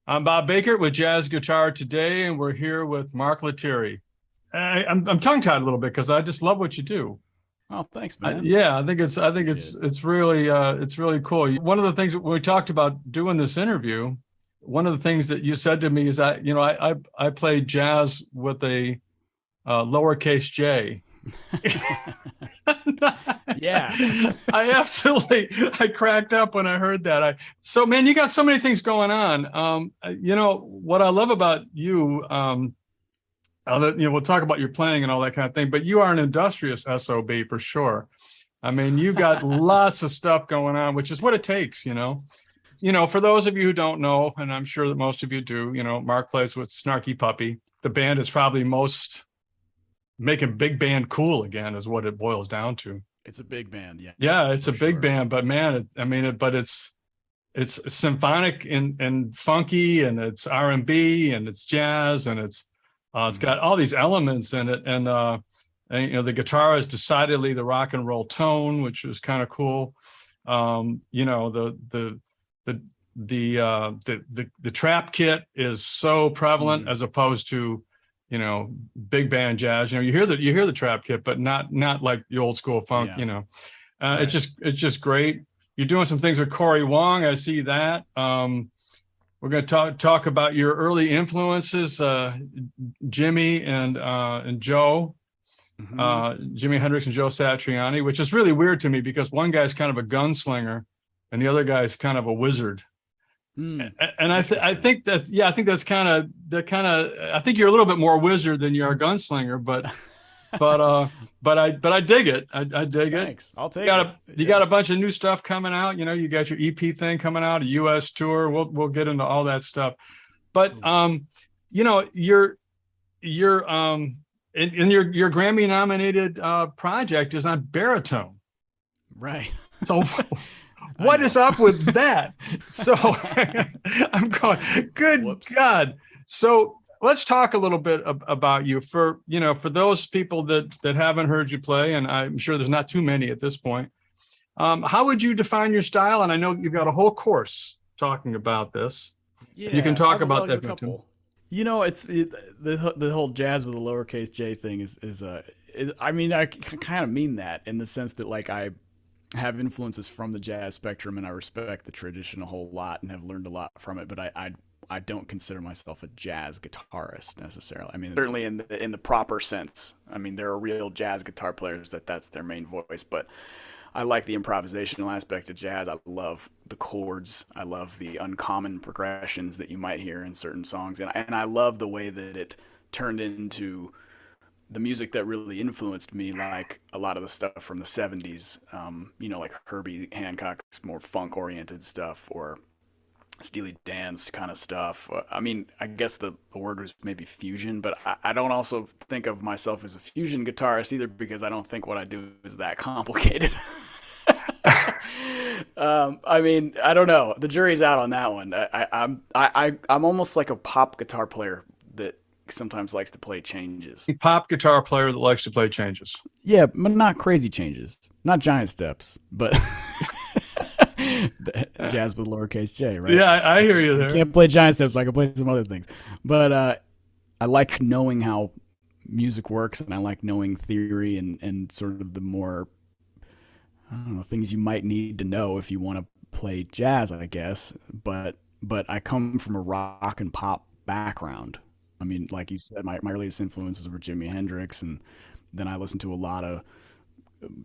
I'm Bob Bakert with Jazz Guitar today, and we're here with Mark Lettieri. I'm tongue-tied a little bit because I just love what you do. Oh, thanks, man. Yeah, I think Appreciate it's it. it's really cool. One of the things when we talked about doing this interview, one of the things that you said to me is that I played jazz with a lowercase j. Yeah. I cracked up when I heard that. So man, you got so many things going on. What I love about you, we'll talk about your playing and all that kind of thing, but you are an industrious SOB for sure. I mean, you got lots of stuff going on, which is what it takes, for those of you who don't know, and I'm sure that most of you do, Mark plays with Snarky Puppy. The band is probably most making big band cool again is what it boils down to. It's a big band, yeah, Yeah, it's for a big sure. band, but man, but it's symphonic and funky, and it's R&B, and it's jazz, and it's got all these elements in it, and the guitar is decidedly the rock and roll tone, which was kind of cool. The the trap kit is so prevalent as opposed to big band jazz. You hear the trap kit, but not like the old school funk. Yeah, It's right. just great. You're doing some things with Corey Wong. I see that. We're going to talk about your early influences, Jimmy and Joe, hmm Jimi Hendrix and Joe Satriani, which is really weird to me because one guy's kind of a gunslinger and the other guy's kind of a wizard. And I Interesting. think that, yeah, I think I think you're a little bit more wizard than you are gunslinger, but I dig it. I dig it. Thanks. I'll You take got it. a you Yeah. got a bunch of new stuff coming out. You got your EP thing coming out, a US tour. We'll get into all that stuff. But Cool. your in your Grammy nominated project is on baritone. Right. So I what is know. up with that? So I'm going, good Whoops. God. So let's talk a little bit about you for those people that haven't heard you play, and I'm sure there's not too many at this point. How would you define your style? And I know you've got a whole course talking about this. You can Yeah. talk Well, about there's that a too. couple. The whole jazz with a lowercase j thing is I mean, I kind of mean that in the sense that like I have influences from the jazz spectrum and I respect the tradition a whole lot and have learned a lot from it, but I don't consider myself a jazz guitarist necessarily. I mean, certainly in the proper sense. I mean, there are real jazz guitar players that's their main voice, but I like the improvisational aspect of jazz. I love the chords. I love the uncommon progressions that you might hear in certain songs, and I love the way that it turned into the music that really influenced me, like a lot of the stuff from the 70s, like Herbie Hancock's more funk oriented stuff or Steely Dan's kind of stuff. I mean, I guess the word was maybe fusion, but I don't also think of myself as a fusion guitarist either because I don't think what I do is that complicated. I mean, I don't know. The jury's out on that one. I'm almost like a pop guitar player that sometimes likes to play changes. Pop guitar player that likes to play changes. Yeah, but not crazy changes, not giant steps, but jazz with lowercase j, right? Yeah, I hear you I there. can't play giant steps, but I can play some other things. But I like knowing how music works, and I like knowing theory and sort of the more I don't know things you might need to know if you want to play jazz, I guess. But I come from a rock and pop background. I mean, like you said, my earliest influences were Jimi Hendrix, and then I listened to a lot of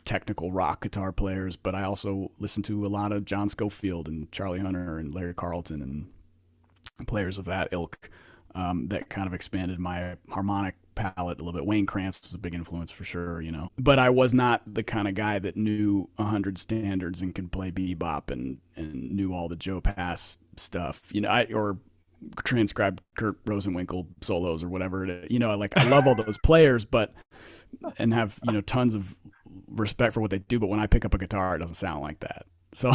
technical rock guitar players, but I also listened to a lot of John Scofield and Charlie Hunter and Larry Carlton and players of that ilk. That kind of expanded my harmonic palette a little bit. Wayne Krantz was a big influence for sure, But I was not the kind of guy that knew 100 standards and could play bebop and knew all the Joe Pass stuff, or transcribed Kurt Rosenwinkel solos or whatever it is. I love all those players, but and have tons of respect for what they do. But when I pick up a guitar, it doesn't sound like that. So,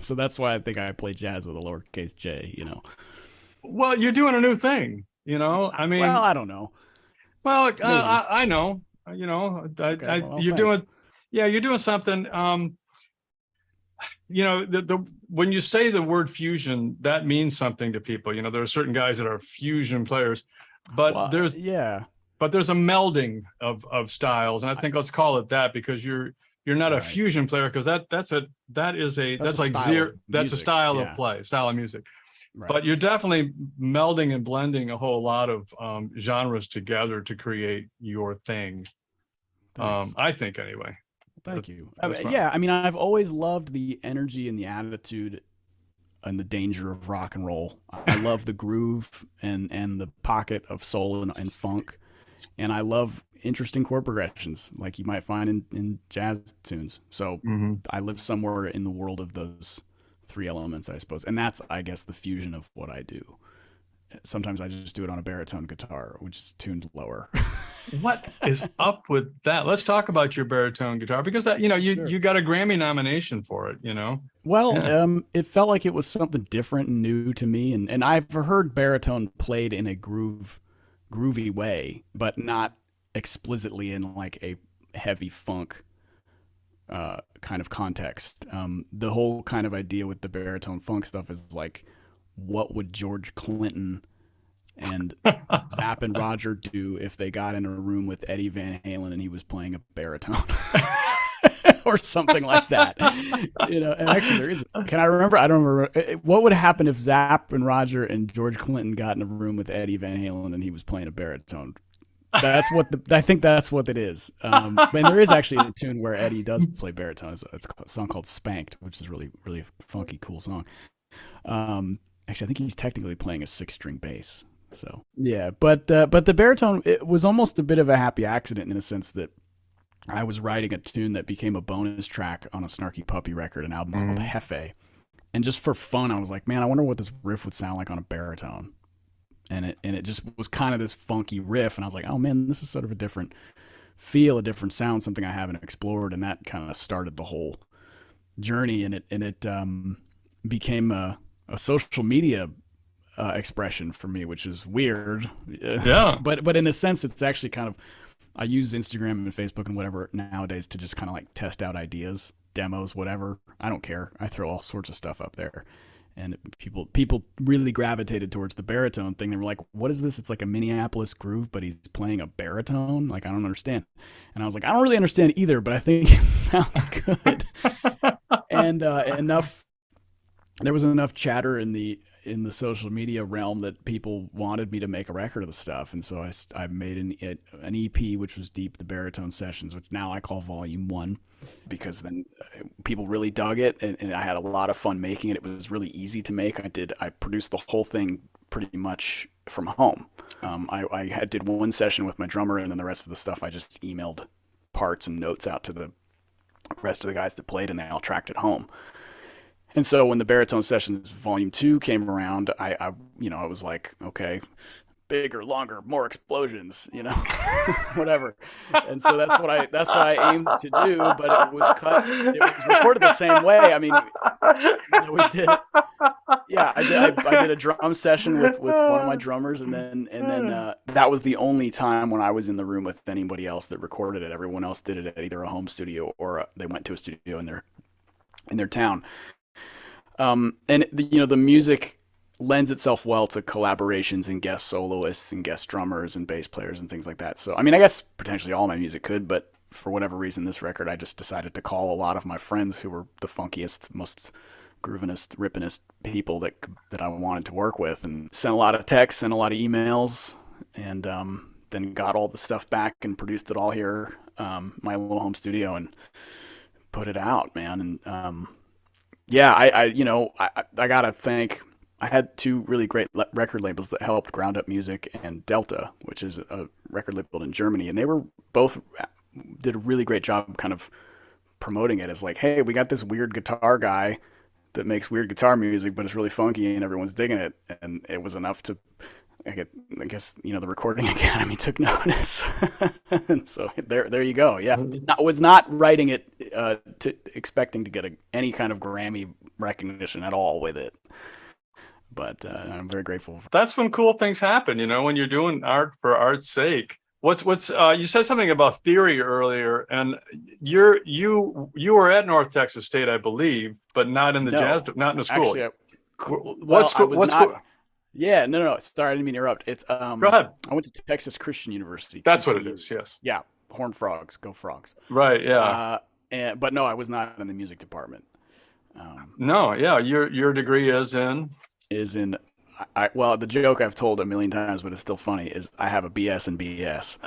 so that's why I think I play jazz with a lowercase j. Well, you're doing a new thing. I Well, mean, I don't know. well, Maybe. I know. Okay. Well, You're thanks. doing, yeah, you're doing something. when you say the word fusion, that means something to people. There are certain guys that are fusion players, but Well, there's yeah, but there's a melding of styles, and I think let's call it that, because you're not a right. fusion player, because That's a that's like style zero, of that's a music. style of Yeah, play, style of music. right. But you're definitely melding and blending a whole lot of genres together to create your thing. Thanks. I think anyway. Thank you. That's fine. Yeah, I mean, I've always loved the energy and the attitude and the danger of rock and roll. I love the groove and the pocket of soul and funk, and I love interesting chord progressions like you might find in jazz tunes. So Mm-hmm. I live somewhere in the world of those three elements, I suppose, and that's, I guess, the fusion of what I do. Sometimes I just do it on a baritone guitar, which is tuned lower. What is up with that? Let's talk about your baritone guitar, because that Sure. you got a Grammy nomination for it. Well, Yeah. it felt like it was something different and new to me, and I've heard baritone played in a groovy way, but not explicitly in like a heavy funk kind of context. The whole kind of idea with the baritone funk stuff is like, what would George Clinton and Zapp and Roger do if they got in a room with Eddie Van Halen and he was playing a baritone? Or something like that. And actually there is, can I remember? I don't remember. What would happen if Zapp and Roger and George Clinton got in a room with Eddie Van Halen and he was playing a baritone? That's what I think that's what it is. And there is actually a tune where Eddie does play baritone. It's a song called Spanked, which is really, really funky, cool song. Actually, I think he's technically playing a 6-string bass. So yeah, but the baritone, it was almost a bit of a happy accident in a sense that I was writing a tune that became a bonus track on a Snarky Puppy record, an album called Hefe. And just for fun, I was like, man, I wonder what this riff would sound like on a baritone. And it just was kind of this funky riff. And I was like, oh man, this is sort of a different feel, a different sound, something I haven't explored. And that kind of started the whole journey. And it became a social media expression for me, which is weird. Yeah. But in a sense, it's actually kind of, I use Instagram and Facebook and whatever nowadays to just kind of like test out ideas, demos, whatever. I don't care. I throw all sorts of stuff up there. And people really gravitated towards the baritone thing. They were like, what is this? It's like a Minneapolis groove, but he's playing a baritone? Like, I don't understand. And I was like, I don't really understand either, but I think it sounds good. And there was enough chatter in the social media realm that people wanted me to make a record of the stuff. And so I made an EP, which was Deep the Baritone Sessions, which now I call Volume 1, because then people really dug it, and I had a lot of fun making it. It was really easy to make. I produced the whole thing pretty much from home. I did one session with my drummer, and then the rest of the stuff I just emailed parts and notes out to the rest of the guys that played, and they all tracked it home. And so when the Baritone Sessions Volume 2 came around, I was like, okay, bigger, longer, more explosions, whatever. And so that's what I aimed to do, but it was recorded the same way. I mean, we did, yeah, I did a drum session with one of my drummers, and then that was the only time when I was in the room with anybody else that recorded it. Everyone else did it at either a home studio or they went to a studio in their town. And the music lends itself well to collaborations and guest soloists and guest drummers and bass players and things like that. So, I mean, I guess potentially all my music could, but for whatever reason, this record, I just decided to call a lot of my friends who were the funkiest, most groovinest, rippinest people that I wanted to work with, and sent a lot of texts and a lot of emails, and then got all the stuff back and produced it all here, my little home studio, and put it out, man. And yeah, I gotta thank. I had two really great record labels that helped, Ground Up Music and Delta, which is a record label in Germany, and they were both did a really great job kind of promoting it as like, hey, we got this weird guitar guy that makes weird guitar music, but it's really funky and everyone's digging it. And it was enough to, I guess, the Recording Academy took notice. And so there you go. Yeah. I was not writing it expecting to get any kind of Grammy recognition at all with it. But I'm very grateful. That's when cool things happen, when you're doing art for art's sake. What's you said something about theory earlier, and you were at North Texas State, I believe, but not in the jazz, No, not in the school. actually, What well, I school? was What school? not. Yeah, no. Sorry, I didn't mean to interrupt. It's Go ahead. I went to Texas Christian University, That's what it TCU. is. Yes. Yeah, Horned Frogs, go Frogs. Right. Yeah. Uh, but no, I was not in the music department. Um, No. Yeah. Your degree is in. is in well, the joke I've told a million times, but it's still funny, is I have a BS in BS,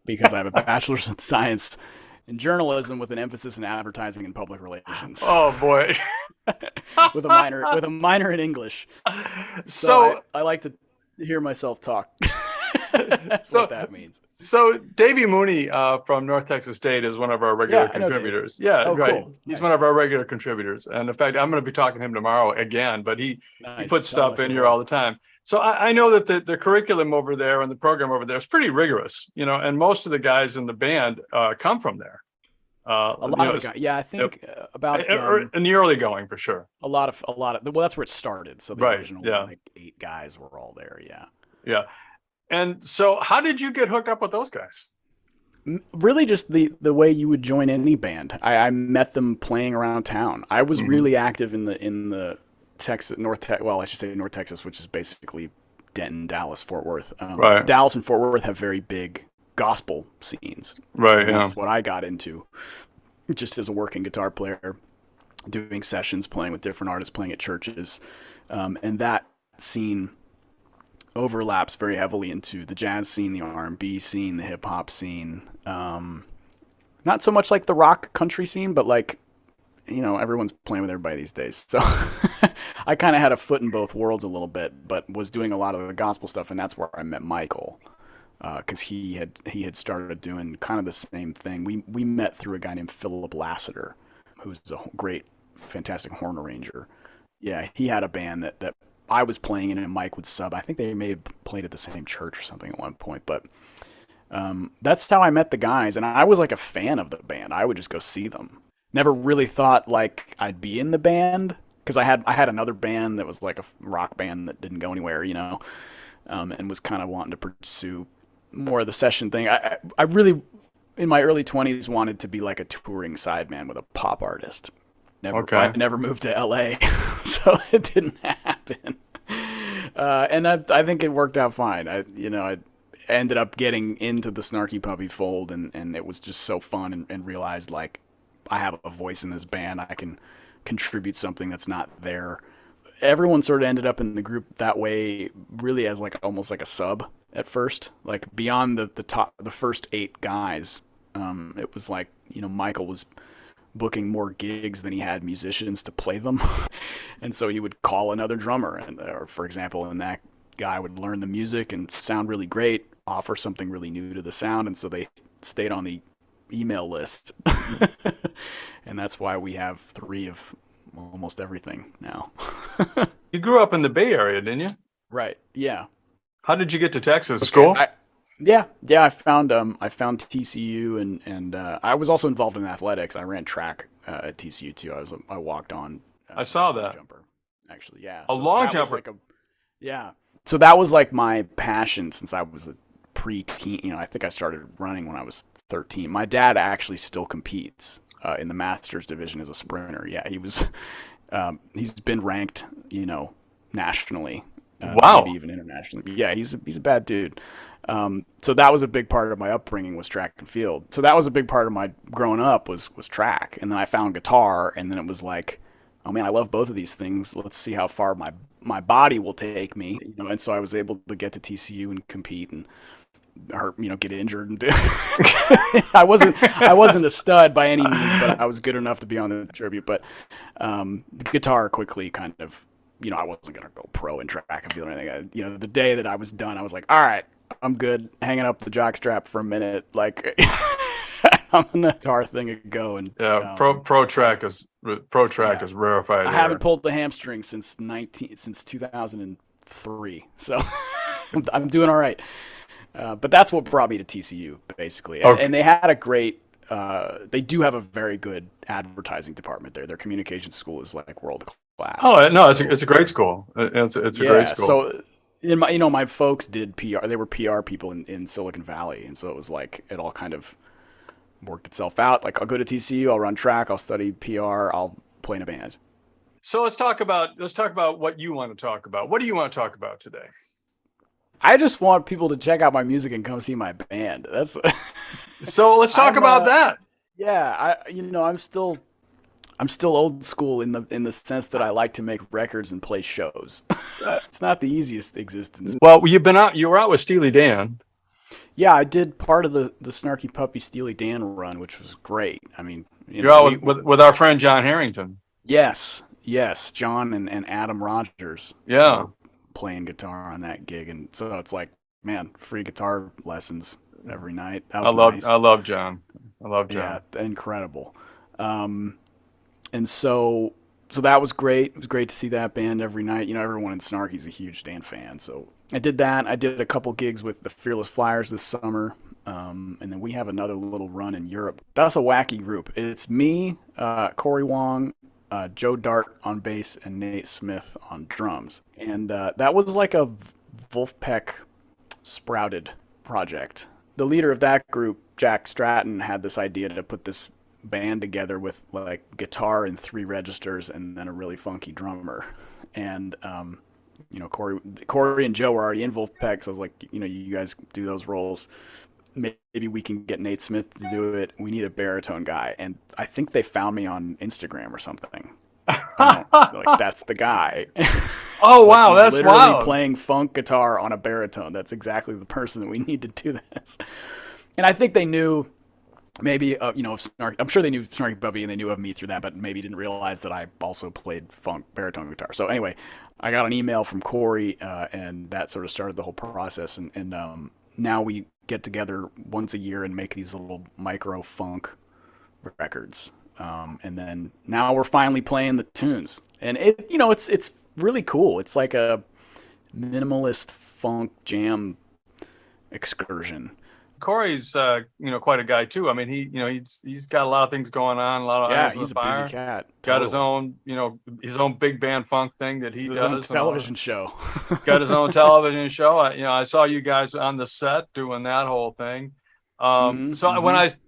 because I have a bachelor's in science in journalism with an emphasis in advertising and public relations, Oh boy. with a minor in English. So So I like to hear myself talk. That's so what that means. so Davey Mooney from North Texas State is one of our regular Yeah, I know Dave. contributors. Yeah, Oh, right. cool. He's Nice. one of our regular contributors, and in fact, I'm going to be talking to him tomorrow again. But he Nice. puts Tell him I stuff in said here hello. all the time. So I know that the curriculum over there and the program over there is pretty rigorous, and most of the guys in the band come from there. A lot of the guys. Yeah, I think about in the early going for sure. a lot of. Well, that's where it started. So the Right. original Yeah. like 8 guys were all there. Yeah. Yeah. And so how did you get hooked up with those guys? Really, just the way you would join any band. I met them playing around town. I was really active in the Texas well, I should say North Texas, which is basically Denton, Dallas, Fort Worth. Right. Dallas and Fort Worth have very big gospel scenes. Right. And Yeah. that's what I got into, just as a working guitar player, doing sessions, playing with different artists, playing at churches, and that scene overlaps very heavily into the jazz scene, the R&B scene, the hip hop scene. Not so much like the rock country scene, but like, everyone's playing with everybody these days. So I kind of had a foot in both worlds a little bit, but was doing a lot of the gospel stuff, and that's where I met Michael, because he had started doing kind of the same thing. We met through a guy named Philip Lassiter, who's a great, fantastic horn arranger. Yeah, he had a band that I was playing in, and Mike would sub. I think they may have played at the same church or something at one point, but that's how I met the guys, and I was like a fan of the band. I would just go see them. Never really thought like I'd be in the band, because I had another band that was like a rock band that didn't go anywhere, and was kind of wanting to pursue more of the session thing. I really, in my early 20s, wanted to be like a touring sideman with a pop artist. I never moved to LA, so it didn't happen. And I think it worked out fine. I ended up getting into the Snarky Puppy fold, and it was just so fun, and realized like I have a voice in this band. I can contribute something that's not there. Everyone sort of ended up in the group that way, really as like almost like a sub at first. Like beyond the first 8 guys, it was like Michael was booking more gigs than he had musicians to play them, and so he would call another drummer, or for example, and that guy would learn the music and sound really great, offer something really new to the sound, and so they stayed on the email list. And that's why we have 3 of almost everything now. You grew up in the Bay Area, didn't you? Right. Yeah. How did you get to Texas? School? Yeah. I found TCU, and I was also involved in athletics. I ran track at TCU too. I walked on. I saw that. Jumper, actually. Yeah. A long jumper. Yeah. So that was like my passion since I was a pre-teen. I think I started running when I was 13. My dad actually still competes in the Masters division as a sprinter. Yeah, he's been ranked, nationally. Wow. Maybe even internationally. But yeah, he's a bad dude. So that was a big part of my upbringing, was track and field. So that was a big part of my growing up was track. And then I found guitar, and then it was like, oh man, I love both of these things. Let's see how far my body will take me. And so I was able to get to TCU and compete and get injured and I wasn't a stud by any means, but I was good enough to be on the tribute. But the guitar quickly kind of, I wasn't gonna go pro in track and field or anything. The day that I was done, I was like, all right, I'm good. Hanging up the jock strap for a minute, like I'm on the guitar thing and go. And yeah, pro track is rarefied. I haven't pulled the hamstring since 2003, so I'm doing all right. But that's what brought me to TCU, basically. Okay. And they had a great, they do have a very good advertising department there. Their communications school is like world class. Oh, no, it's a great school. It's a great school. So my folks did PR. They were PR people in Silicon Valley, and so it was like it all kind of worked itself out. Like I'll go to TCU, I'll run track, I'll study PR, I'll play in a band. So let's talk about what you want to talk about. What do you want to talk about today? I just want people to check out my music and come see my band. That's what so let's talk about that. Yeah, I'm still old school in the sense that I like to make records and play shows. It's not the easiest existence. Well, you were out with Steely Dan. Yeah, I did part of the Snarky Puppy Steely Dan run, which was great. I mean, You're out with our friend John Harrington. Yes, John and Adam Rogers. Yeah, playing guitar on that gig, and so it's like, man, free guitar lessons every night. That was nice. I love John. Yeah, incredible. And so that was great. It was great to see that band every night. You know, everyone in Snarky's a huge Dan fan, so I did that. I did a couple gigs with the Fearless Flyers this summer, and then we have another little run in Europe. That's a wacky group. It's me, Corey Wong, Joe Dart on bass, and Nate Smith on drums. And that was like a Wolfpack sprouted project. The leader of that group, Jack Stratton, had this idea to put this band together with like guitar and 3 registers and then a really funky drummer. And Corey and Joe were already in Wolfpack, so I was like, you guys do those roles. Maybe we can get Nate Smith to do it. We need a baritone guy. And I think they found me on Instagram or something. Like, that's the guy. Oh, wow, like that's literally wild. Playing funk guitar on a baritone. That's exactly the person that we need to do this. And I think they knew maybe, of Snarky. I'm sure they knew Snarky Puppy and they knew of me through that, but maybe didn't realize that I also played funk baritone guitar. So anyway, I got an email from Corey, and that sort of started the whole process. And now we get together once a year and make these little micro funk records. And then now we're finally playing the tunes, and it's really cool. It's like a minimalist funk jam excursion. Corey's quite a guy too. I mean, he's got a lot of things going on, a lot of irons in he's the fire. A busy cat. Got his own big band funk thing that he does. His own television show. Got his own television show. I saw you guys on the set doing that whole thing. When I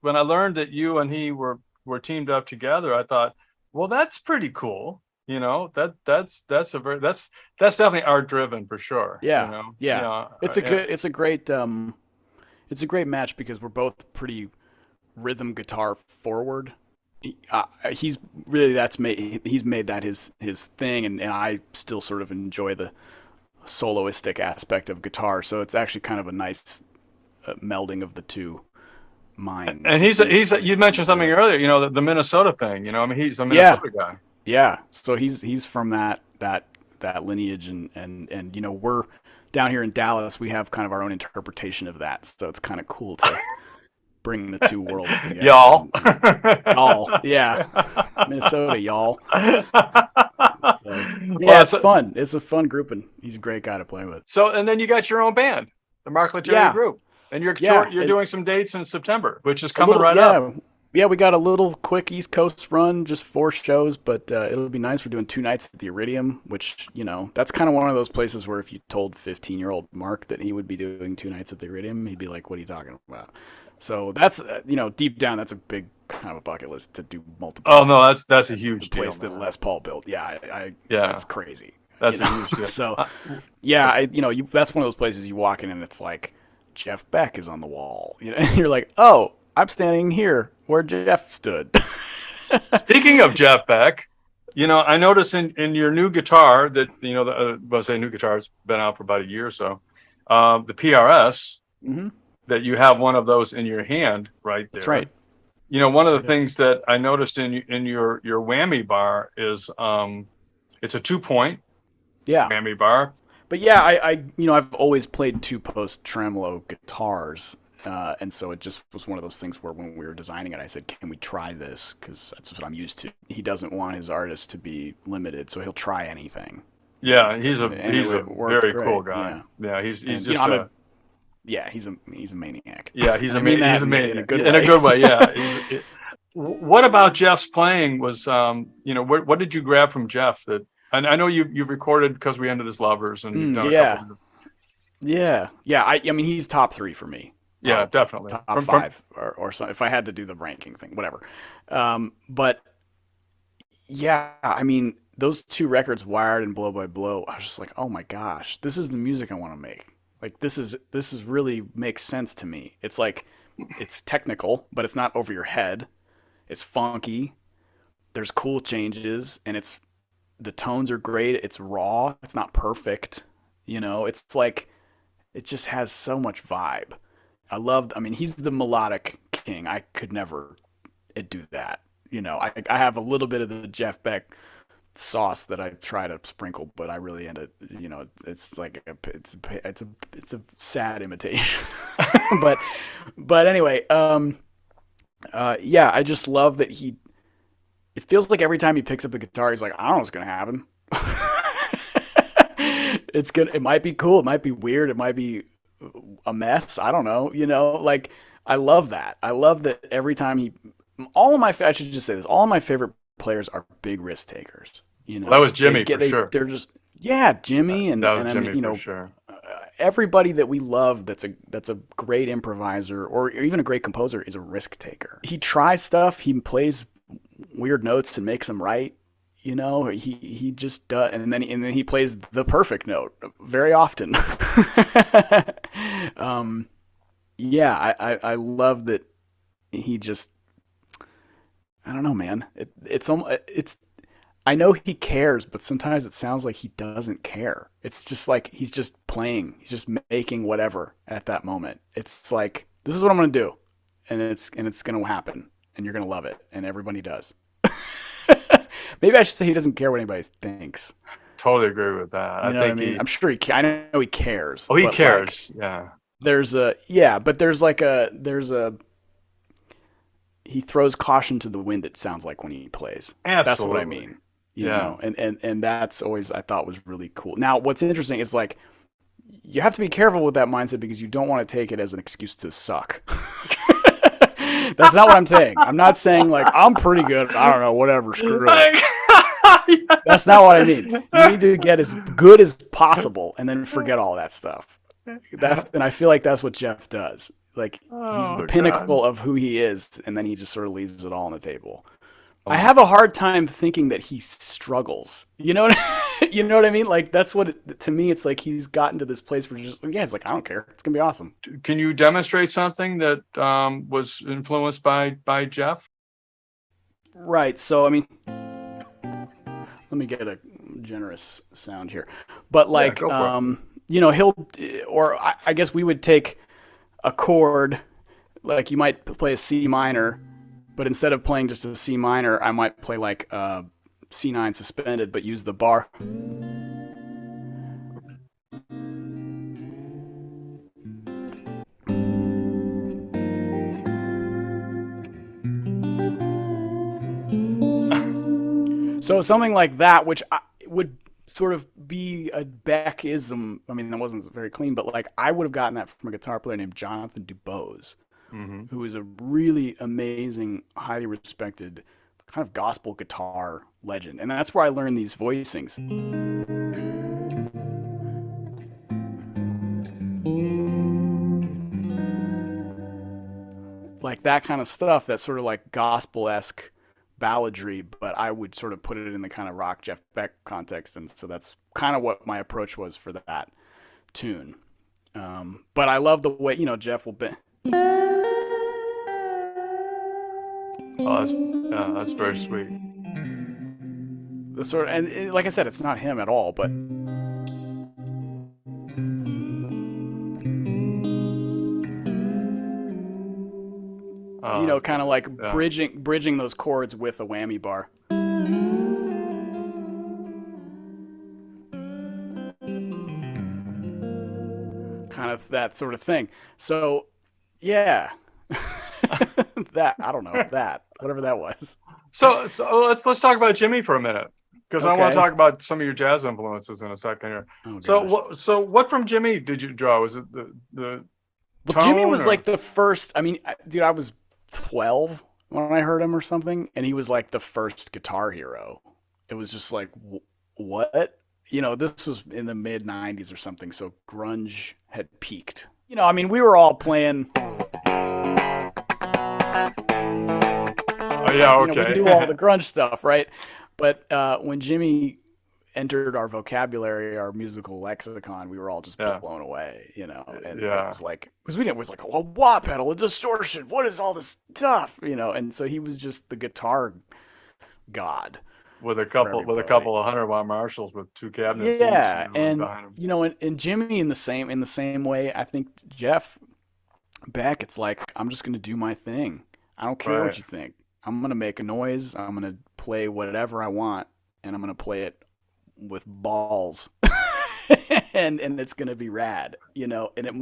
learned that you and he were teamed up together, I thought, well, that's pretty cool. That's definitely art driven for sure. Yeah. It's a great match because we're both pretty rhythm guitar forward. He's made that his thing, and I still sort of enjoy the soloistic aspect of guitar. So it's actually kind of a nice melding of the two minds. And you mentioned something earlier, the Minnesota thing. He's a Minnesota guy. Yeah. So he's from that lineage, and we're down here in Dallas. We have kind of our own interpretation of that. So it's kind of cool to bring the two worlds together. Y'all. Y'all. Yeah. Minnesota, y'all. So, yeah, it's fun. It's a fun group, and he's a great guy to play with. So, and then you got your own band, the Mark Lettieri group. And you're doing some dates in September, which is coming up. Yeah, we got a little quick East Coast run, just 4 shows, but it'll be nice. We're doing 2 nights at the Iridium, which, that's kind of one of those places where if you told 15-year-old Mark that he would be doing 2 nights at the Iridium, he'd be like, what are you talking about? So that's, deep down, that's a big kind of a bucket list to do multiple. Oh, no, that's a huge deal. Place that Les Paul built. Yeah, that's crazy. That's a huge deal. So, that's one of those places you walk in and it's like, Jeff Beck is on the wall. You're like, oh, I'm standing here where Jeff stood. Speaking of Jeff Beck, I noticed in your new guitar that, new guitar, it's been out for about a year or so, the PRS, that you have one of those in your hand right there. That's right. One of the things that I noticed in your whammy bar is it's a 2-point whammy bar. But yeah, I've always played 2-post tremolo guitars. And so it just was one of those things where when we were designing it, I said, can we try this? Because that's what I'm used to. He doesn't want his artists to be limited, so he'll try anything. Yeah, he's a very cool guy. Yeah, he's just he's a maniac. Yeah, he's a maniac in a good way. Yeah. What about Jeff's playing was, what did you grab from Jeff that And I know you've recorded Because We Ended as Lovers, and you've done a Yeah, couple of, yeah. I mean, he's top three for me. yeah, Probably definitely. top five or so, if I had to do the ranking thing, whatever. But yeah, I mean, those two records, Wired and Blow by Blow, I was just like, oh my gosh, this is the music I want to make. Like this is really makes sense to me. It's like it's technical, but it's not over your head. It's funky. There's cool changes, and the tones are great. It's raw. It's not perfect. It's like it just has so much vibe. I mean, he's the melodic king. I could never do that. I have a little bit of the Jeff Beck sauce that I try to sprinkle, but I really end it. It's like it's a sad imitation. but anyway, yeah, I just love that it feels like every time he picks up the guitar, he's like, I don't know what's gonna happen. It might be cool, it might be weird, it might be a mess. I don't know. Like I love that. I love that every time I should just say this. All of my favorite players are big risk takers. Well, that was Jimmy for sure. They're just Jimmy and that was and Jimmy for sure. Everybody that we love that's a great improviser or even a great composer is a risk taker. He tries stuff. He plays weird notes and makes them right. He just does, and then he plays the perfect note very often. Yeah, I love that he just. I don't know, man. It's I know he cares, but sometimes it sounds like he doesn't care. It's just like he's just playing. He's just making whatever at that moment. It's like, this is what I'm going to do. And it's going to happen. And you're going to love it. And everybody does. Maybe I should say he doesn't care what anybody thinks. Totally agree with that. You know what I mean? I'm sure I know he cares. Oh, he cares. Like, yeah. But he throws caution to the wind, it sounds like, when he plays. Absolutely. That's what I mean. You know? And that's always, I thought, was really cool. Now, what's interesting is like, you have to be careful with that mindset because you don't want to take it as an excuse to suck. That's not what I'm saying. I'm not saying like, I'm pretty good. I don't know, whatever, screw it. That's not what I mean. You need to get as good as possible and then forget all that stuff. And I feel like that's what Jeff does. Like, he's the pinnacle of who he is, and then he just sort of leaves it all on the table. I have a hard time thinking that he struggles. You know what I mean? Like, that's to me, it's like he's gotten to this place where it's like, I don't care. It's going to be awesome. Can you demonstrate something that was influenced by Jeff? Right. So, I mean, let me get a generous sound here. But like, I guess we would take a chord, like you might play a C minor, but instead of playing just a C minor, I might play like a C9 suspended, but use the bar. So something like that, which would sort of be a Beckism. I mean, that wasn't very clean, but like I would have gotten that from a guitar player named Jonathan Dubose, who is a really amazing, highly respected kind of gospel guitar legend. And that's where I learned these voicings. Like that kind of stuff, that's sort of like gospel-esque balladry, but I would sort of put it in the kind of rock Jeff Beck context, and so that's kind of what my approach was for that tune. But I love the way, Jeff will be. Oh, that's very sweet. The sort of, and like I said, it's not him at all, but kind of like bridging those chords with a whammy bar. Kind of that sort of thing. So, yeah. Whatever that was. So let's talk about Jimmy for a minute, because I want to talk about some of your jazz influences in a second here. So what from Jimmy did you draw? Was it the Well, Jimmy was like the first. I mean, dude, I was 12 when I heard him or something, and he was like the first guitar hero. It was just like, what? This was in the mid 90s or something, so grunge had peaked. I mean, we were all playing, Oh yeah, we okay. knew all the grunge stuff, right? But when Jimmy entered our vocabulary, our musical lexicon, we were all just Yeah, blown away, and it yeah, was like, because we didn't, it was like, a wah pedal, a distortion, what is all this stuff, and so he was just the guitar god for with a everybody. couple of 100 watt Marshalls with two cabinets each, Yeah, right and behind him. and Jimmy in the same way, I think Jeff Beck, it's like I'm just gonna do my thing. I don't care Right. what you think. I'm gonna make a noise. I'm gonna play whatever I want, and I'm gonna play it with balls, and it's gonna be rad, And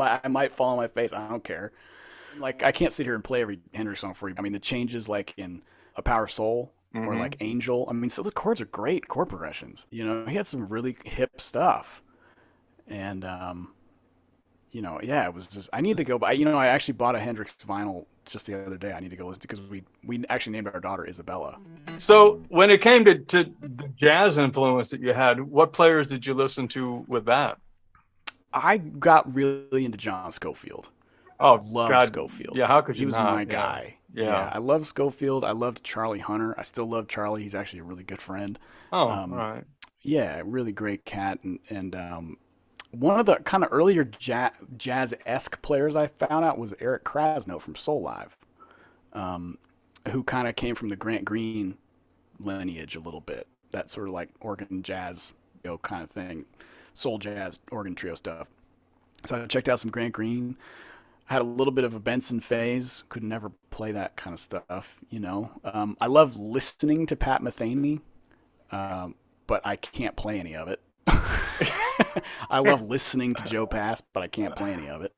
I might fall on my face. I don't care. Like I can't sit here and play every Hendrix song for you. I mean, the changes like in A Power Soul or like Hmm. Angel. I mean, so the chords are great chord progressions. He had some really hip stuff, and yeah, it was just I need to go. But I actually bought a Hendrix vinyl just the other day. I need to go listen because we actually named our daughter Isabella. So when it came to the jazz influence that you had, what players did you listen to with that? I got really into John Scofield. Oh Loved God, Scofield. yeah. How could He you was not? my Yeah, guy. Yeah, yeah. I loved Scofield. I loved Charlie Hunter. I still love Charlie. He's actually a really good friend. Oh, all Um, right. yeah, really great cat. And one of the kind of earlier jazz-esque players I found out was Eric Krasno from Soul Live, um, who kind of came from the Grant Green lineage a little bit. That sort of like organ jazz, kind of thing, soul jazz, organ trio stuff. So I checked out some Grant Green. I had a little bit of a Benson phase. Could never play that kind of stuff. I love listening to Pat Metheny, um, but I can't play any of it. I love listening to Joe Pass, but I can't play any of it.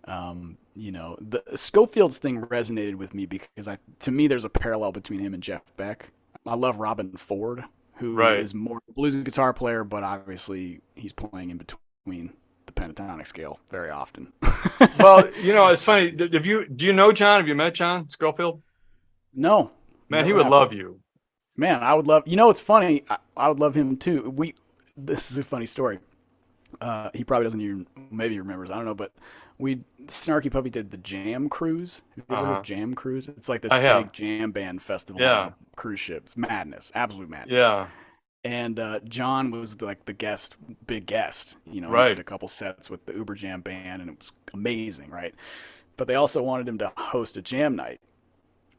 The Schofield's thing resonated with me because to me, there's a parallel between him and Jeff Beck. I love Robin Ford, who Right. is more blues guitar player, but obviously he's playing in between the pentatonic scale very often. Well, it's funny. Do you know John? Have you met John Schofield? No, Man, he never would have. love you. Man, I would love. It's funny. I would love him too. This is a funny story. He probably doesn't even maybe remembers. I don't know, but we Snarky Puppy did the Jam Cruise. Have you ever heard of Uh-huh. Jam Cruise? It's like this I have. big jam band festival on Yeah. a cruise ship. It's madness, absolute madness. Yeah. And John was like the guest, big guest. He did Right. a couple sets with the Uber Jam band, and it was amazing, right? But they also wanted him to host a jam night.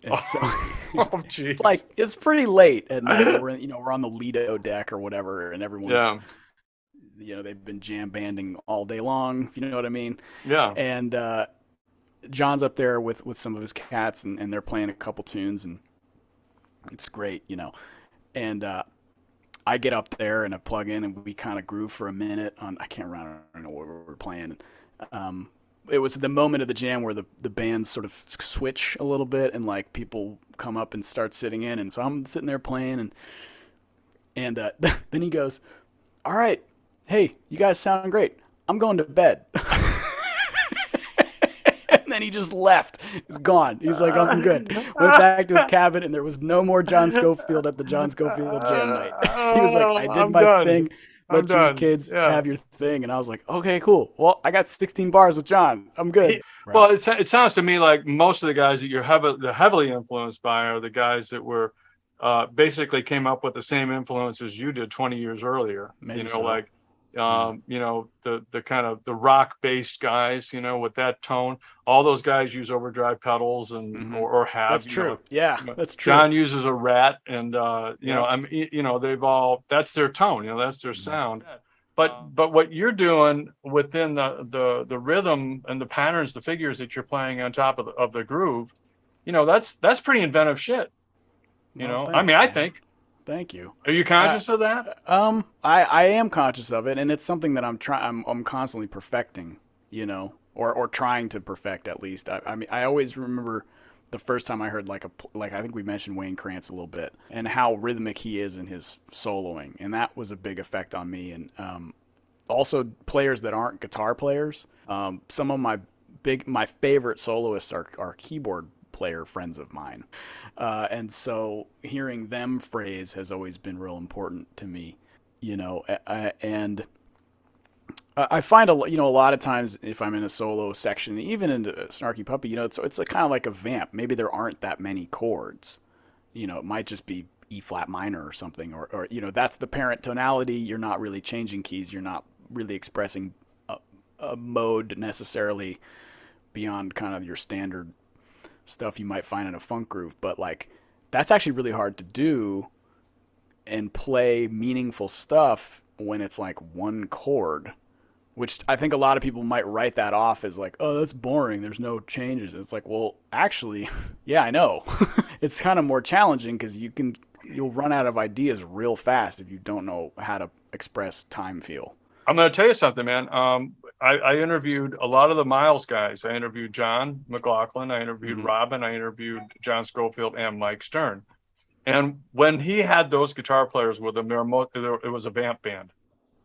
And so Oh, it's like jeez. it's pretty late at night. We're on the Lido deck or whatever, and everyone's Yeah. they've been jam banding all day long, if you know what I mean. Yeah. And John's up there with some of his cats, and they're playing a couple tunes, and it's great. And I get up there and I plug in, and we kind of groove for a minute on I can't remember, I don't know what we were playing. Um, it was the moment of the jam where the bands sort of switch a little bit, and like people come up and start sitting in, and so I'm sitting there playing, and then he goes, "All right, hey, you guys sound great. I'm going to bed." And then he just left. He's gone. He's like, "I'm good." Went back to his cabin, and there was no more John Scofield at the John Scofield Jam night. He was like, "I did I'm my done. thing. I'm Let you done. kids Yeah. have your thing." And I was like, "Okay, cool. Well, I got 16 bars with John. I'm good." Well, Right. it sounds to me like most of the guys that you're heavily influenced by are the guys that were basically came up with the same influences you did 20 years earlier. Maybe so. Like Yeah. the kind of the rock based guys, with that tone. All those guys use overdrive pedals and Hmm. or have, That's true. Yeah, that's true. John uses a rat, and Yep. I mean, they've all that's their tone, that's their Mhm. sound. But what you're doing within the rhythm and the patterns, the figures that you're playing on top of the groove, that's pretty inventive shit. Well, I mean, thanks, I man. think. Thank you. Are you Uh, conscious of that? I am conscious of it, and it's something that I'm constantly perfecting, or trying to perfect at least. I mean, I always remember the first time I heard like I think we mentioned Wayne Krantz a little bit, and how rhythmic he is in his soloing, and that was a big effect on me. And also players that aren't guitar players. Some of my favorite soloists are keyboard player friends of mine, and so hearing them phrase has always been real important to me. And I find a lot of times if I'm in a solo section, even in a Snarky Puppy, it's kind of like a vamp. Maybe there aren't that many chords. It might just be E flat minor or something, or that's the parent tonality. You're not really changing keys. You're not really expressing a mode necessarily beyond kind of your standard stuff you might find in a funk groove. But like that's actually really hard to do and play meaningful stuff when it's like one chord, which I think a lot of people might write that off as like, oh, that's boring. There's no changes. It's like, well, actually, yeah, I know. It's kind of more challenging because you'll run out of ideas real fast if you don't know how to express time feel. I'm going to tell you something, man. I interviewed a lot of the Miles guys. I interviewed John McLaughlin. I interviewed Robin. I interviewed John Schofield and Mike Stern. And when he had those guitar players with him, it was a vamp band.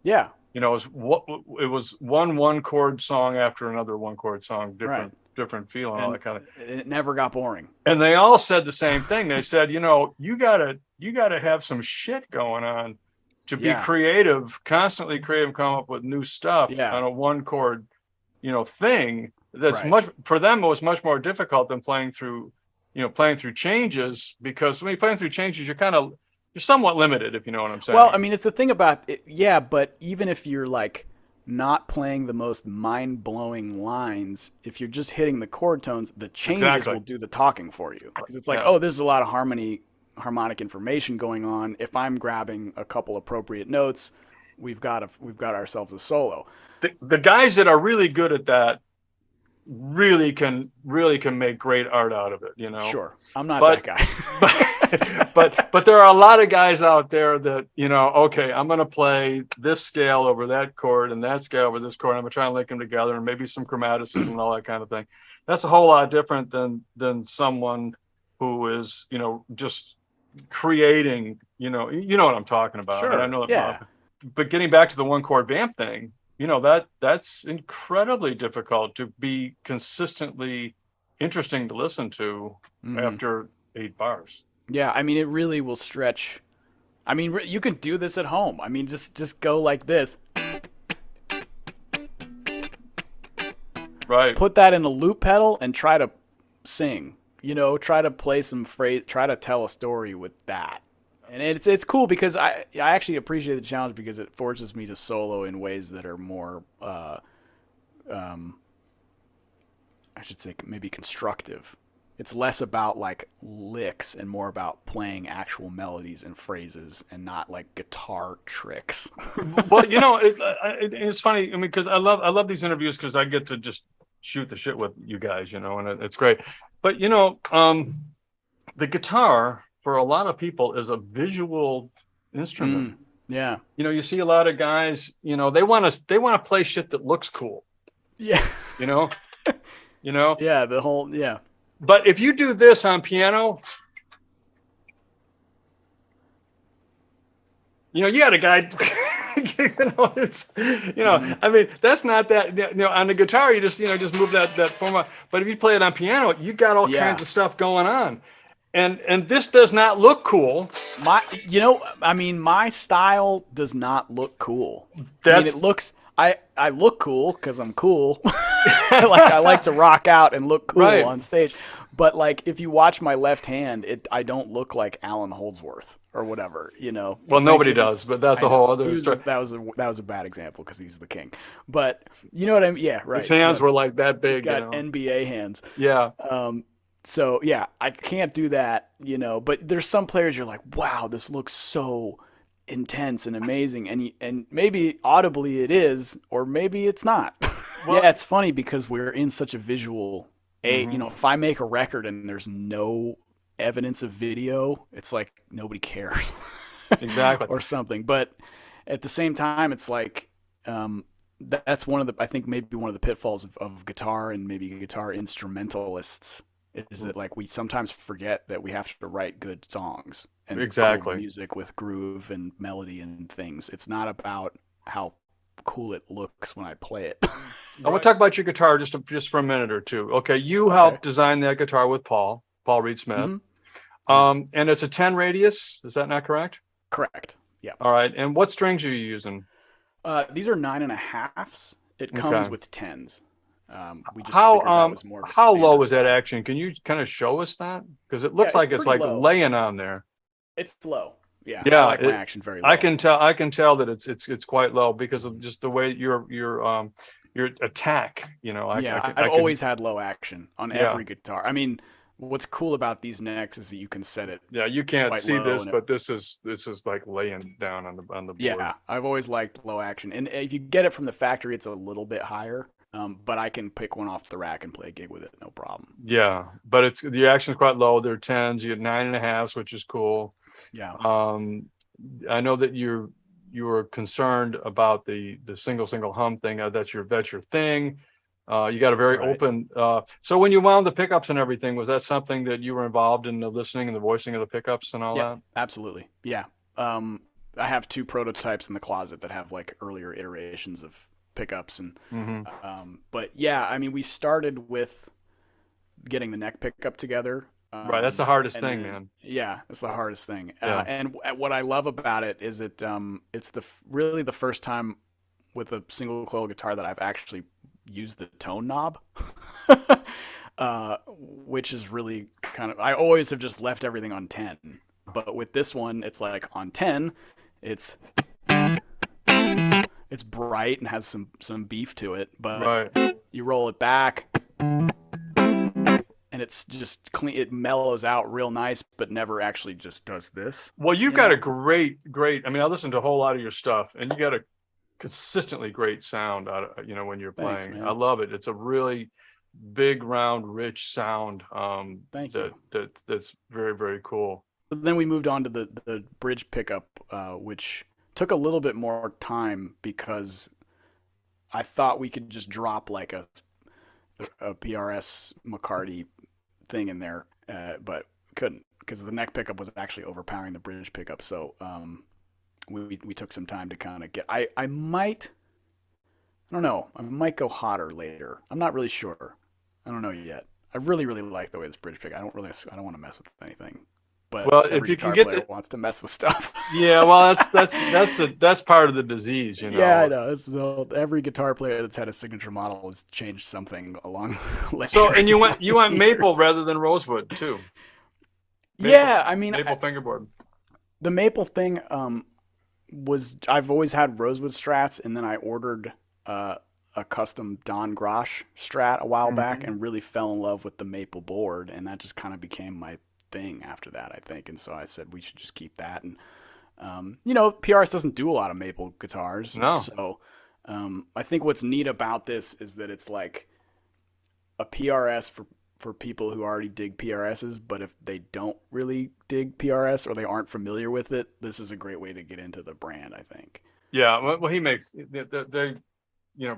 Yeah. It was one chord song after another one chord song, different feel and all that kind of. It never got boring. And they all said the same thing. They said, you gotta have some shit going on to be creative, constantly creative, come up with new stuff on a one chord, thing. That's much for them. It was much more difficult than playing through changes, because when you're playing through changes, you're somewhat limited, if you know what I'm saying. Well, I mean, it's the thing about it, but even if you're like not playing the most mind-blowing lines, if you're just hitting the chord tones, the changes will do the talking for you. Because it's like, oh, there's a lot of harmonic information going on. If I'm grabbing a couple appropriate notes, we've got ourselves a solo. The guys that are really good at that really can make great art out of it, Sure, I'm not that guy. but there are a lot of guys out there that okay, I'm going to play this scale over that chord and that scale over this chord. I'm going to try and link them together, and maybe some chromaticism and all that kind of thing. That's a whole lot different than someone who is just creating. You know what I'm talking about. Sure. And I know that. But getting back to the one chord vamp thing, that's incredibly difficult to be consistently interesting to listen to after 8 bars. Yeah, I mean, it really will stretch. I mean, you can do this at home. I mean, just go like this. Right. Put that in a loop pedal and try to sing. Try to play some phrase. Try to tell a story with that. And it's cool because I actually appreciate the challenge because it forces me to solo in ways that are more, I should say, maybe constructive. It's less about like licks and more about playing actual melodies and phrases and not like guitar tricks. Well, it's funny. I mean, because I love these interviews because I get to just shoot the shit with you guys, and it's great. But the guitar, for a lot of people, is a visual instrument. Yeah. You see a lot of guys, they want to play shit that looks cool. Yeah. Yeah, the whole, yeah. But if you do this on piano, you got a guy, I mean, that's not that, on the guitar, you just move that form. But if you play it on piano, you got all kinds of stuff going on. And this does not look cool. My style does not look cool. It looks. I look cool because I'm cool. I like to rock out and look cool on stage. But like, if you watch my left hand, I don't look like Alan Holdsworth or whatever. Well, nobody does, but that's a whole other story. That was a bad example because he's the king. But you know what I mean? Yeah, right. His hands were like that big. He's got NBA hands. Yeah. So yeah, I can't do that, but there's some players you're like, wow, this looks so intense and amazing. And maybe audibly it is, or maybe it's not. Well, it's funny because we're in such a visual age. If I make a record and there's no evidence of video, it's like nobody cares. Exactly. Or something. But at the same time, it's like, that's I think maybe one of the pitfalls of guitar and maybe guitar instrumentalists is that like we sometimes forget that we have to write good songs and cool music with groove and melody and things. It's not about how cool it looks when I play it. I want to talk about your guitar just for a minute or two. Okay, you helped design that guitar with Paul Reed Smith. And it's a 10 radius. Is that not correct? Correct. Yeah. All right. And what strings are you using? These are 9.5s. It comes Okay. with tens. We just How figured that was more of a how low standard is that size. action? Can you kind of show us that? Because it Yeah, looks it's like it's pretty like low. laying on there. It's low. Yeah, I Yeah, like my action very I low. can tell. I can tell that it's quite low because of just the way your attack. Yeah, I've I can. always had low action on Yeah, every guitar. I mean, what's cool about these necks is that you can set it yeah. You can't quite see low, this, and but this is like laying down on the board. yeah, I've always liked low action. And if you get it from the factory, it's a little bit higher. But I can pick one off the rack and play a gig with it, no problem. Yeah, but it's the action's quite low. They're tens. You get 9.5s, which is cool. Yeah, Um, I know that you were concerned about the single hum thing. That's your thing. You got a very right. open. So when you wound the pickups and everything, was that something that you were involved in the listening and the voicing of the pickups and all Yep, that? absolutely. Yeah. I have two prototypes in the closet that have like earlier iterations of pickups and Hmm. but yeah, I mean we started with getting the neck pickup together. Right, that's the hardest And thing, then man. yeah, it's the hardest thing. Yeah. And what I love about it is it's really the first time with a single coil guitar that I've actually used the tone knob. Which is really kind of I always have just left everything on 10. But with this one it's like on 10, it's it's bright and has some beef to it, but Right. you roll it back and it's just clean. It mellows out real nice, but never actually just does this. Well, you've You got a know? great. I mean, I listened to a whole lot of your stuff, and you got a consistently great sound out of when you're Thanks, playing. I man. love it. It's a really big, round, rich sound. Thank That you. that's very very cool. But then we moved on to the bridge pickup, which took a little bit more time because I thought we could just drop like a PRS McCarty thing in there, but couldn't because the neck pickup was actually overpowering the bridge pickup. So we took some time to kind of get. I don't know. I might go hotter later. I'm not really sure. I don't know yet. I really like the way this bridge pick. I don't want to mess with anything. But Well, if every you can guitar get player the wants to mess with stuff. yeah, well, that's part of the disease, Yeah, I know. Every guitar player that's had a signature model has changed something along So, later and you went maple years. rather than rosewood too. Maple Yeah, I mean, maple fingerboard. the maple thing was I've always had rosewood strats, and then I ordered a custom Don Grosh Strat a while back, Hmm. and really fell in love with the maple board, and that just kind of became my thing after that, I think. And so I said we should just keep that. And PRS doesn't do a lot of maple guitars, No. so I think what's neat about this is that it's like a PRS for people who already dig PRSs, but if they don't really dig PRS or they aren't familiar with it, this is a great way to get into the brand, I think. Yeah. Well, he makes they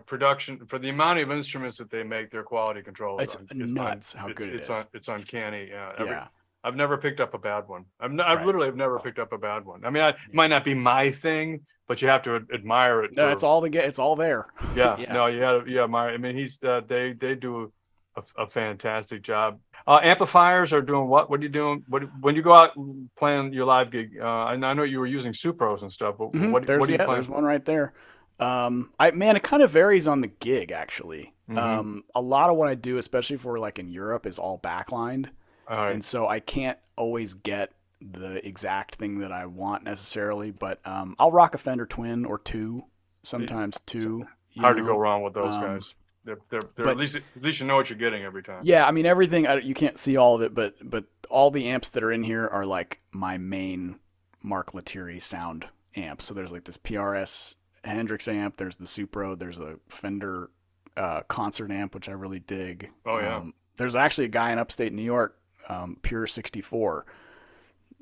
production for the amount of instruments that they make. Their quality control It's nuts how good it is. it's uncanny. Yeah. Yeah. I've never picked up a bad one. I've Right. literally have never picked up a bad one. I mean, it Yeah. might not be my thing, but you have to admire it No, it's for. all to get. It's all there. Yeah. Yeah. No, yeah, admire. I mean, they do a fantastic job. Amplifiers are doing what? What are you doing? When you go out and playing your live gig? I know you were using Supros and stuff, but what are you There's playing? one right there. It kind of varies on the gig actually. Mm-hmm. A lot of what I do, especially for like in Europe, is all backlined, All right. and so I can't always get the exact thing that I want necessarily. But I'll rock a Fender Twin or two, sometimes It's two. hard to go wrong with those Um, guys. They're but at least you know what you're getting every time. yeah, I mean everything. You can't see all of it, but all the amps that are in here are like my main Mark Lettieri sound amps. So there's like this PRS Hendrix amp. There's the Supro. There's a Fender concert amp, which I really dig. Oh yeah. There's actually a guy in upstate New York, Pure 64,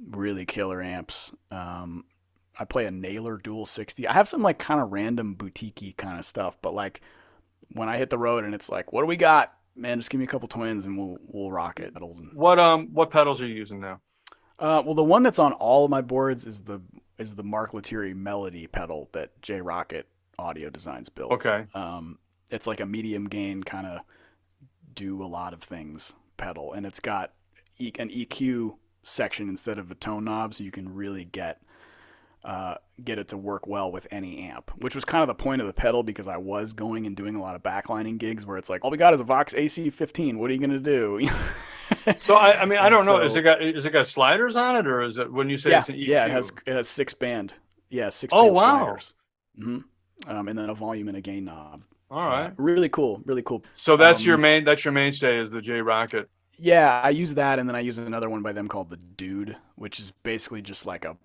really killer amps. I play a Naylor Dual 60. I have some like kind of random boutique kind of stuff, but like when I hit the road and it's like, what do we got? Man, just give me a couple twins and we'll rock it. What pedals are you using now? Well, the one that's on all of my boards is the Mark Lettieri Melody pedal that J Rocket Audio Designs built. Okay. It's like a medium gain kind of do a lot of things pedal, and it's got an EQ section instead of a tone knob, so you can really get get it to work well with any amp, which was kind of the point of the pedal, because I was going and doing a lot of backlining gigs where it's like, all we got is a Vox AC-15. What are you going to do? So I mean, I And don't know. so, Is it got sliders on it, or is it when you say yeah, it's an yeah, EQ? it has six band, yeah, six Oh band wow. sliders, hmm and then a volume and a gain knob. All right. Really cool, really cool. So Um, that's your mainstay is the J Rocket. yeah, I use that, and then I use another one by them called the Dude, which is basically just like a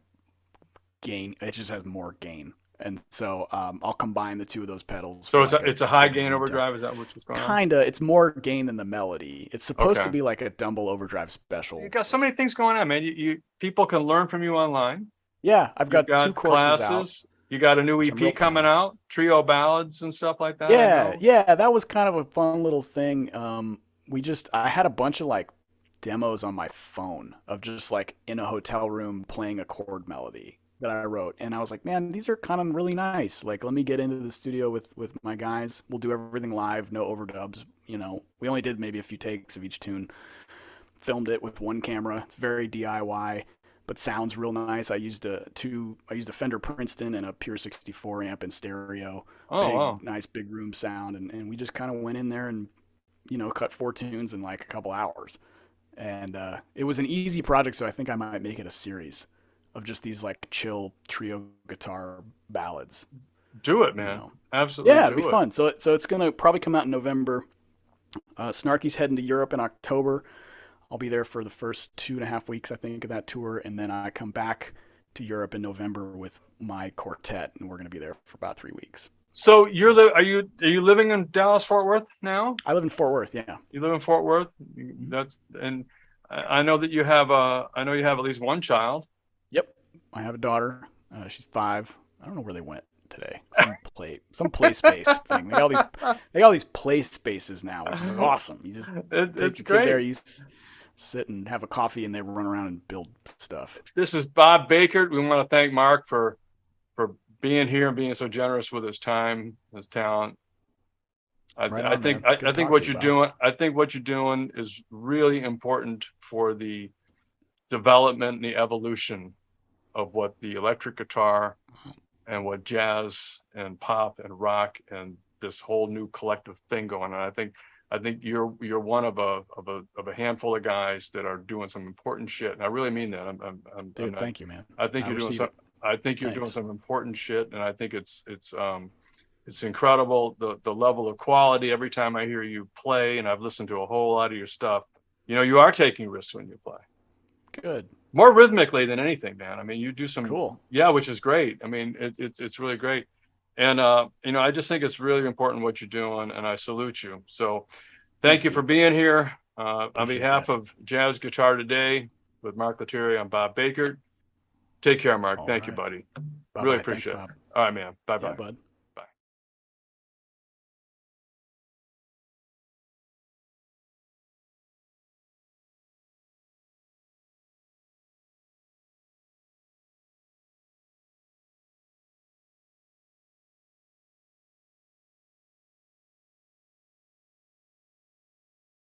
gain. It just has more gain, and so I'll combine the two of those pedals So for like a it's a high bigger gain lead tone. overdrive. Is that what's going on? Kinda, it's more gain than the melody. It's supposed to Okay. be like a Dumble overdrive You special. got so many things going on, man. You people can learn from you online. Yeah, I've You've got two got courses out, classes. You got a new which I'm real EP proud coming of. out, trio ballads and stuff like that. I Yeah, know. yeah, that was kind of a fun little thing. I had a bunch of like demos on my phone of just like in a hotel room playing a chord melody that I wrote, and I was like, man, these are kind of really nice. Like, let me get into the studio with my guys. We'll do everything live, no overdubs. We only did maybe a few takes of each tune. Filmed it with one camera. It's very DIY, but sounds real nice. I used a Fender Princeton and a Pure 64 amp in stereo. Oh wow. Nice big room sound, and we just kind of went in there and cut four tunes in like a couple hours. And it was an easy project, so I think I might make it a series of just these like chill trio guitar ballads. Do it, You man. know, Absolutely yeah, it'd be do it. fun. So it's gonna probably come out in November. Snarky's heading to Europe in October. I'll be there for the first 2.5 weeks, I think, of that tour, and then I come back to Europe in November with my quartet, and we're going to be there for about 3 weeks. So So are you living in Dallas Fort Worth now? I live in Fort Worth. Yeah. You live in Fort Worth. Mhm. That's and I know that you have I know you have at least one child. Yep. I have a daughter. She's 5. I don't know where they went today. Some play space thing. They got all these play spaces now, which is awesome. You just take It's your kid there, great. you sit and have a coffee, and they run around and build stuff. This is Bob Bakert. We want to thank Mark for being here and being so generous with his time, his talent. Right on, man. I Good think talking to what you, you're Bob. doing, I think what you're doing is really important for the development and the evolution of what the electric guitar and what jazz and pop and rock and this whole new collective thing going on. I think you're one of a handful of guys that are doing some important shit, and I really mean that. I'm Dude, not. thank you, man. I think I you're doing receive some. it. I think you're doing Thanks. some important shit, and I think it's incredible the level of quality every time I hear you play, and I've listened to a whole lot of your stuff. You are taking risks when you play Good. more rhythmically than anything, man. I mean, you do some, Cool. yeah, which is great. I mean, it's really great, and I just think it's really important what you're doing, and I salute you. So, thank Thanks, you for dude. being here. On Appreciate behalf that. of Jazz Guitar Today with Mark Lettieri, I'm Bob Baker. Take care, Mark. All Thank you, right. buddy. Bye Really bye. Thanks, appreciate it. Bob. All right, man. Bye Yeah, bye. bud.